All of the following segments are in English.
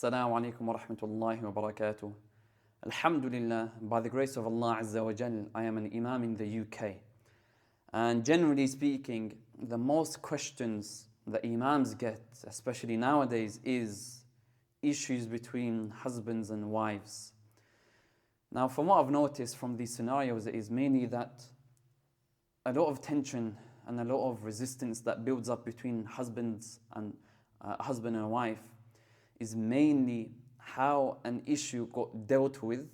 Assalamu alaikum wa rahmatullahi wa barakatuh. Alhamdulillah, by the grace of Allah Azza wa Jal, I am an Imam in the UK. And generally speaking, the most questions that Imams get, especially nowadays, is issues between husbands and wives. Now, from what I've noticed from these scenarios, it is mainly that a lot of tension and a lot of resistance that builds up between husband and wife is mainly how an issue got dealt with,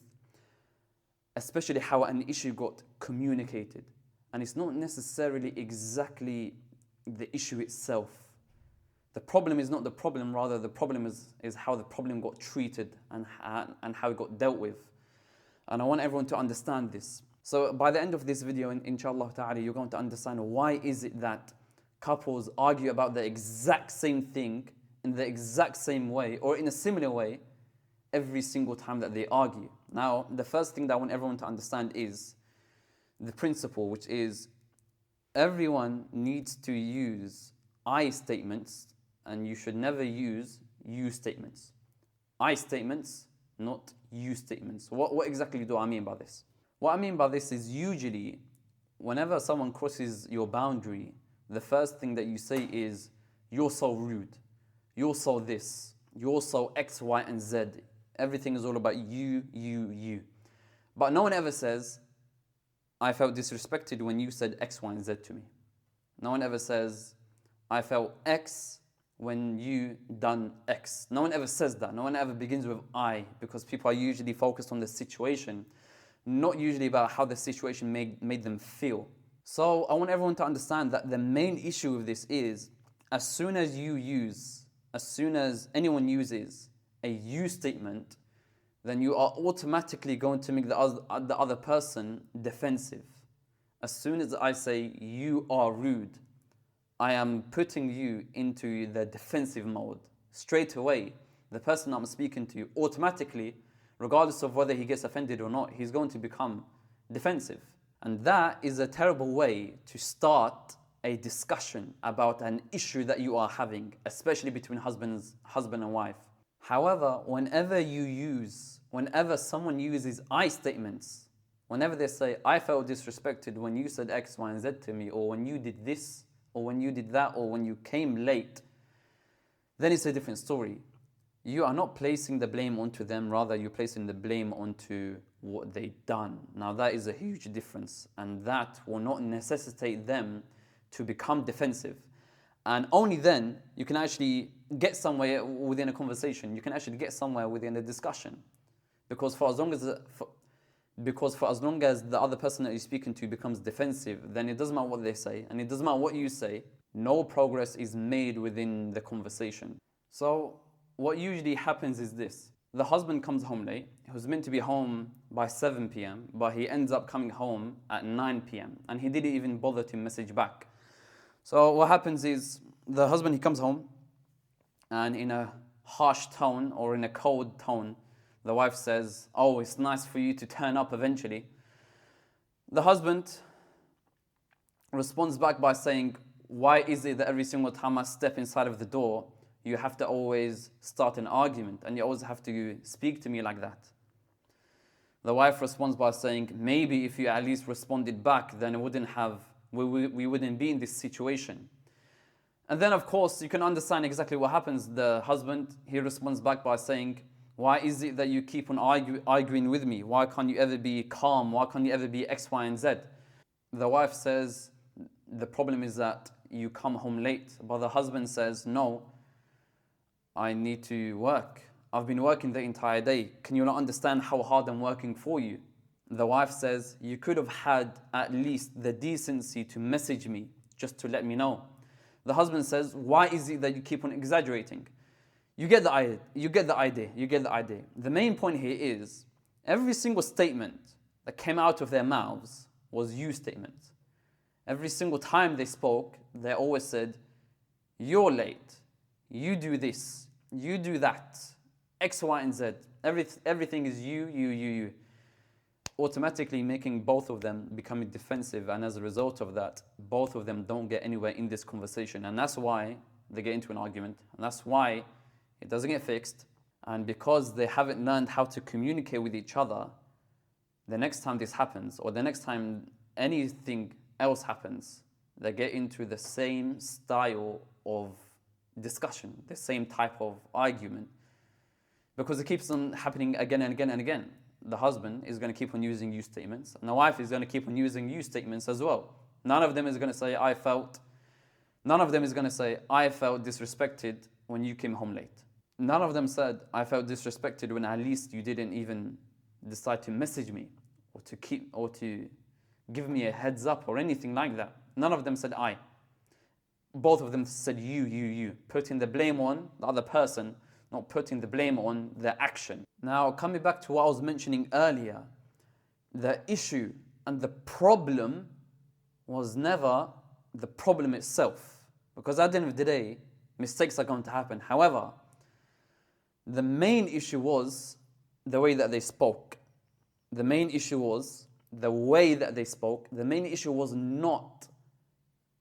especially how an issue got communicated. And it's not necessarily exactly the issue itself. The problem is not the problem, rather the problem is how the problem got treated and how it got dealt with. And I want everyone to understand this. So by the end of this video, inshallah ta'ala, you're going to understand why is it that couples argue about the exact same thing in the exact same way or in a similar way every single time that they argue. Now, the first thing that I want everyone to understand is the principle, which is everyone needs to use I statements and you should never use you statements. I statements, not you statements. What exactly do I mean by this? What I mean by this is usually whenever someone crosses your boundary, the first thing that you say is, you're so rude, you're so this, you're so X, Y, and Z. Everything is all about you. But no one ever says, I felt disrespected when you said X, Y, and Z to me. No one ever says, I felt X when you done X. No one ever says that. No one ever begins with I, because people are usually focused on the situation, not usually about how the situation made them feel. So I want everyone to understand that the main issue with this is, as soon as anyone uses a you statement, then you are automatically going to make the other person defensive. As soon as I say you are rude, I am putting you into the defensive mode. Straight away, the person I'm speaking to automatically, regardless of whether he gets offended or not, he's going to become defensive. And that is a terrible way to start a discussion about an issue that you are having, especially between husband and wife. However, whenever someone uses I statements, whenever they say, I felt disrespected when you said X, Y, and Z to me, or when you did this, or when you did that, or when you came late, then it's a different story. You are not placing the blame onto them, rather you're placing the blame onto what they've done. Now that is a huge difference, and that will not necessitate them to become defensive. And only then you can actually get somewhere within a conversation. You can actually get somewhere within a discussion. Because for as long as the other person that you're speaking to becomes defensive, then it doesn't matter what they say, and it doesn't matter what you say, no progress is made within the conversation. So what usually happens is this. The husband comes home late. He was meant to be home by 7 p.m., but he ends up coming home at 9 p.m. and he didn't even bother to message back. So what happens is the husband, he comes home, and in a harsh tone or in a cold tone, the wife says, oh, it's nice for you to turn up eventually. The husband responds back by saying, why is it that every single time I step inside of the door, you have to always start an argument and you always have to speak to me like that? The wife responds by saying, maybe if you at least responded back, then we wouldn't be in this situation. And then of course you can understand exactly what happens. The husband, he responds back by saying, why is it that you keep on arguing with me? Why can't you ever be calm? Why can't you ever be X, Y, and Z? The wife says, the problem is that you come home late. But the husband says, no, I need to work. I've been working the entire day. Can you not understand how hard I'm working for you? The wife says, you could have had at least the decency to message me just to let me know. The husband says, why is it that you keep on exaggerating? You get the idea. The main point here is, every single statement that came out of their mouths was you statements. Every single time they spoke, they always said, you're late, you do this, you do that, X, Y, and Z. Everything is you. Automatically making both of them becoming defensive, and as a result of that, both of them don't get anywhere in this conversation, and that's why they get into an argument, and that's why it doesn't get fixed, And because they haven't learned how to communicate with each other, the next time this happens, or the next time anything else happens, they get into the same style of discussion, the same type of argument, because it keeps on happening again and again and again. The husband is going to keep on using you statements, and the wife is going to keep on using you statements as well. None of them is going to say, none of them is going to say, I felt disrespected when you came home late. None of them said, I felt disrespected when at least you didn't even decide to message me or to give me a heads up or anything like that. None of them said I. Both of them said you, putting the blame on the other person, not putting the blame on the action. Now, coming back to what I was mentioning earlier, the issue and the problem was never the problem itself, because at the end of the day, mistakes are going to happen. However, the main issue was the way that they spoke. The main issue was the way that they spoke. The main issue was not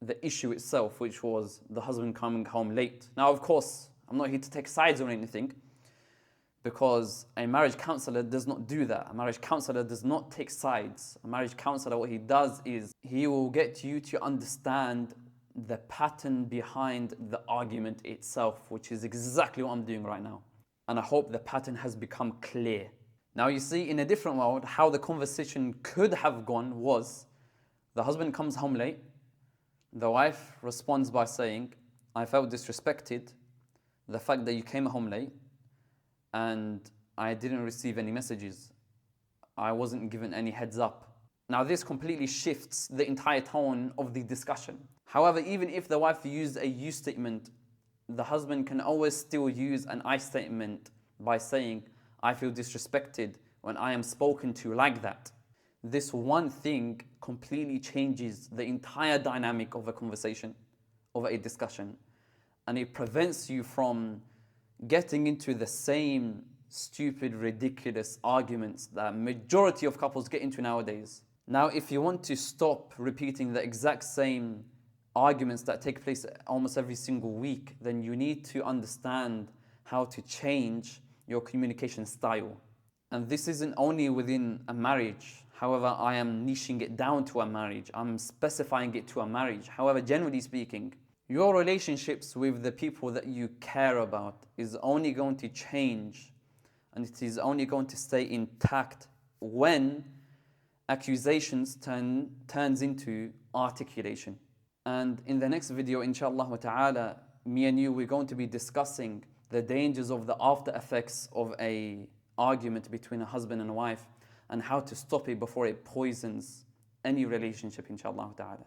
the issue itself, which was the husband coming home late. Now, of course, I'm not here to take sides or anything, because a marriage counselor does not do that. A marriage counselor does not take sides. A marriage counselor, what he does is he will get you to understand the pattern behind the argument itself, which is exactly what I'm doing right now. And I hope the pattern has become clear. Now you see, in a different world, how the conversation could have gone was the husband comes home late. The wife responds by saying, I felt disrespected, the fact that you came home late and I didn't receive any messages. I wasn't given any heads up. Now this completely shifts the entire tone of the discussion. However, even if the wife used a you statement, the husband can always still use an I statement by saying, I feel disrespected when I am spoken to like that. This one thing completely changes the entire dynamic of a conversation, of a discussion, and it prevents you from getting into the same stupid, ridiculous arguments that majority of couples get into nowadays. Now, if you want to stop repeating the exact same arguments that take place almost every single week, then you need to understand how to change your communication style. And this isn't only within a marriage. However, I am niching it down to a marriage. I'm specifying it to a marriage. However, generally speaking, your relationships with the people that you care about is only going to change, and it is only going to stay intact when accusations turns into articulation. And in the next video, inshallah ta'ala, me and you, we're going to be discussing the dangers of the after effects of a argument between a husband and a wife, and how to stop it before it poisons any relationship, inshallah ta'ala.